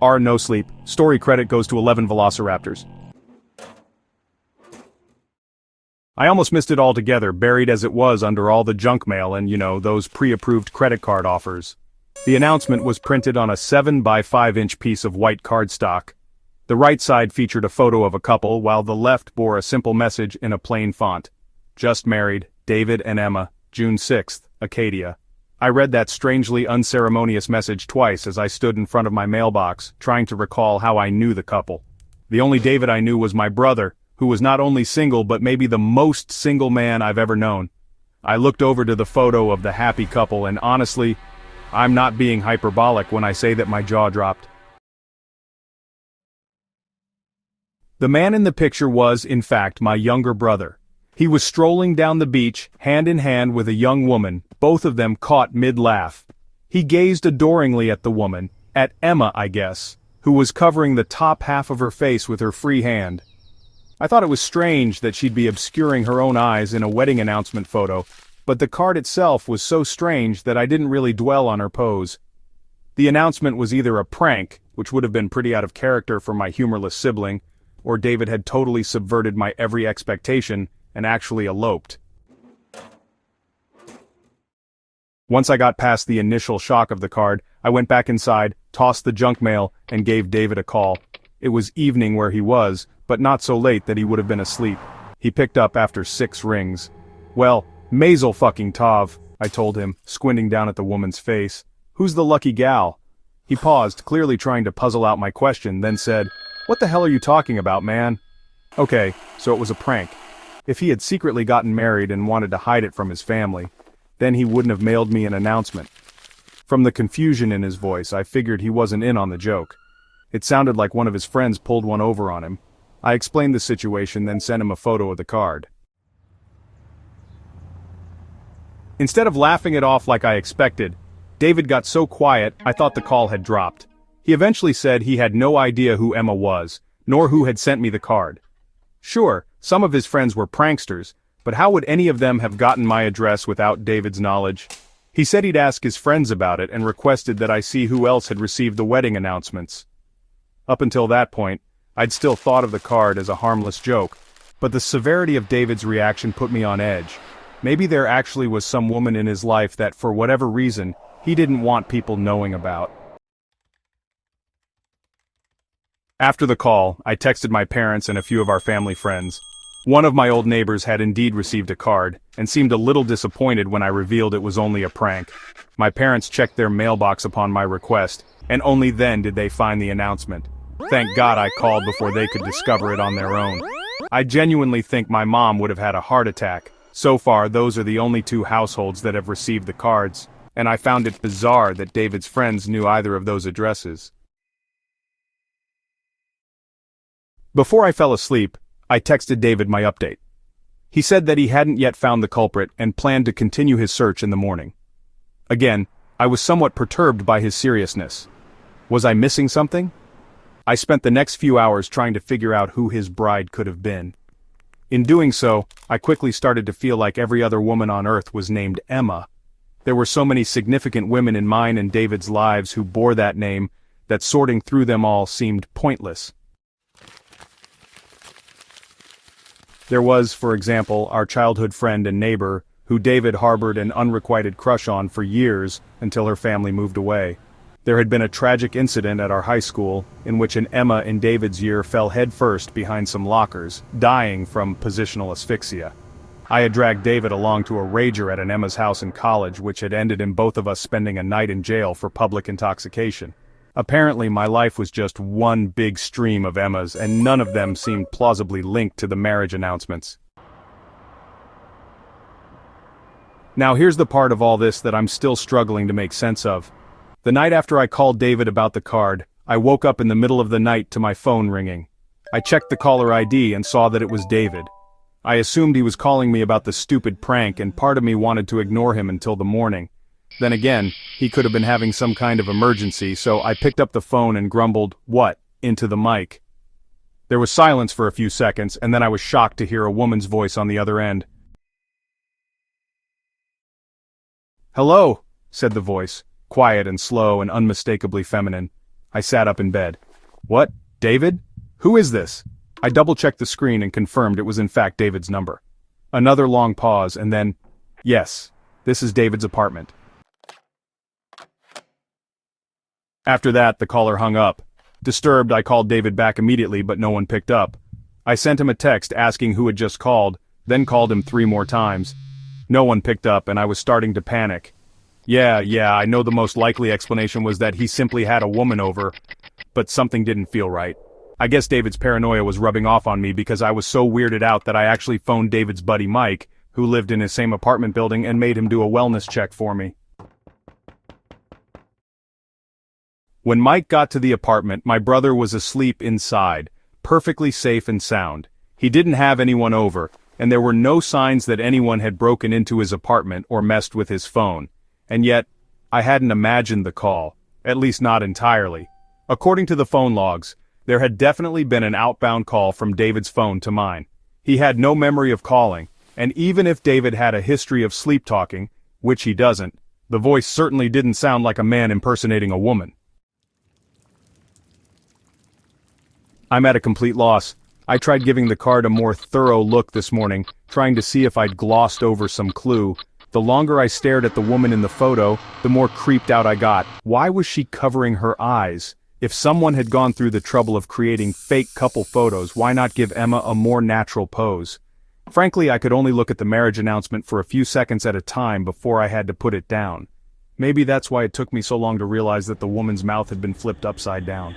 R no sleep. Story credit goes to 11 Velociraptors. I almost missed it altogether, buried as it was under all the junk mail and, those pre-approved credit card offers. The announcement was printed on a 7 by 5 inch piece of white cardstock. The right side featured a photo of a couple, while the left bore a simple message in a plain font. Just married, David and Emma, June 6th, Acadia. I read that strangely unceremonious message twice as I stood in front of my mailbox, trying to recall how I knew the couple. The only David I knew was my brother, who was not only single but maybe the most single man I've ever known. I looked over to the photo of the happy couple and honestly, I'm not being hyperbolic when I say that my jaw dropped. The man in the picture was, in fact, my younger brother. He was strolling down the beach, hand in hand with a young woman, both of them caught mid-laugh. He gazed adoringly at the woman, at Emma, I guess, who was covering the top half of her face with her free hand. I thought it was strange that she'd be obscuring her own eyes in a wedding announcement photo, but the card itself was so strange that I didn't really dwell on her pose. The announcement was either a prank, which would have been pretty out of character for my humorless sibling, or David had totally subverted my every expectation and actually eloped. Once I got past the initial shock of the card, I went back inside, tossed the junk mail, and gave David a call. It was evening where he was, but not so late that he would have been asleep. He picked up after 6 rings. Well, Mazel fucking Tov, I told him, squinting down at the woman's face. Who's the lucky gal? He paused, clearly trying to puzzle out my question, then said, What the hell are you talking about, man? Okay, so it was a prank. If he had secretly gotten married and wanted to hide it from his family, then he wouldn't have mailed me an announcement. From the confusion in his voice, I figured he wasn't in on the joke. It sounded like one of his friends pulled one over on him. I explained the situation, then sent him a photo of the card. Instead of laughing it off like I expected, David got so quiet I thought the call had dropped. He eventually said he had no idea who Emma was, nor who had sent me the card. Sure, some of his friends were pranksters, but how would any of them have gotten my address without David's knowledge? He said he'd ask his friends about it and requested that I see who else had received the wedding announcements. Up until that point, I'd still thought of the card as a harmless joke, but the severity of David's reaction put me on edge. Maybe there actually was some woman in his life that, for whatever reason, he didn't want people knowing about. After the call, I texted my parents and a few of our family friends. One of my old neighbors had indeed received a card, and seemed a little disappointed when I revealed it was only a prank. My parents checked their mailbox upon my request, and only then did they find the announcement. Thank God I called before they could discover it on their own. I genuinely think my mom would have had a heart attack. So far, those are the only 2 households that have received the cards, and I found it bizarre that David's friends knew either of those addresses. Before I fell asleep, I texted David my update. He said that he hadn't yet found the culprit and planned to continue his search in the morning. Again, I was somewhat perturbed by his seriousness. Was I missing something? I spent the next few hours trying to figure out who his bride could have been. In doing so, I quickly started to feel like every other woman on earth was named Emma. There were so many significant women in mine and David's lives who bore that name, that sorting through them all seemed pointless. There was, for example, our childhood friend and neighbor, who David harbored an unrequited crush on for years until her family moved away. There had been a tragic incident at our high school, in which an Emma in David's year fell headfirst behind some lockers, dying from positional asphyxia. I had dragged David along to a rager at an Emma's house in college, which had ended in both of us spending a night in jail for public intoxication. Apparently my life was just one big stream of Emmas, and none of them seemed plausibly linked to the marriage announcements. Now here's the part of all this that I'm still struggling to make sense of. The night after I called David about the card, I woke up in the middle of the night to my phone ringing. I checked the caller ID and saw that it was David. I assumed he was calling me about the stupid prank, and part of me wanted to ignore him until the morning. Then again, he could have been having some kind of emergency, so I picked up the phone and grumbled, "What?" into the mic. There was silence for a few seconds, and then I was shocked to hear a woman's voice on the other end. "Hello," said the voice, quiet and slow and unmistakably feminine. I sat up in bed. What? David? Who is this? I double-checked the screen and confirmed it was in fact David's number. Another long pause and then, yes, this is David's apartment. After that, the caller hung up. Disturbed, I called David back immediately, but no one picked up. I sent him a text asking who had just called, then called him 3 more times. No one picked up and I was starting to panic. Yeah, I know the most likely explanation was that he simply had a woman over, but something didn't feel right. I guess David's paranoia was rubbing off on me because I was so weirded out that I actually phoned David's buddy Mike, who lived in his same apartment building, and made him do a wellness check for me. When Mike got to the apartment, my brother was asleep inside, perfectly safe and sound. He didn't have anyone over, and there were no signs that anyone had broken into his apartment or messed with his phone. And yet, I hadn't imagined the call, at least not entirely. According to the phone logs, there had definitely been an outbound call from David's phone to mine. He had no memory of calling, and even if David had a history of sleep talking, which he doesn't, the voice certainly didn't sound like a man impersonating a woman. I'm at a complete loss. I tried giving the card a more thorough look this morning, trying to see if I'd glossed over some clue. The longer I stared at the woman in the photo, the more creeped out I got. Why was she covering her eyes? If someone had gone through the trouble of creating fake couple photos, why not give Emma a more natural pose? Frankly, I could only look at the marriage announcement for a few seconds at a time before I had to put it down. Maybe that's why it took me so long to realize that the woman's mouth had been flipped upside down.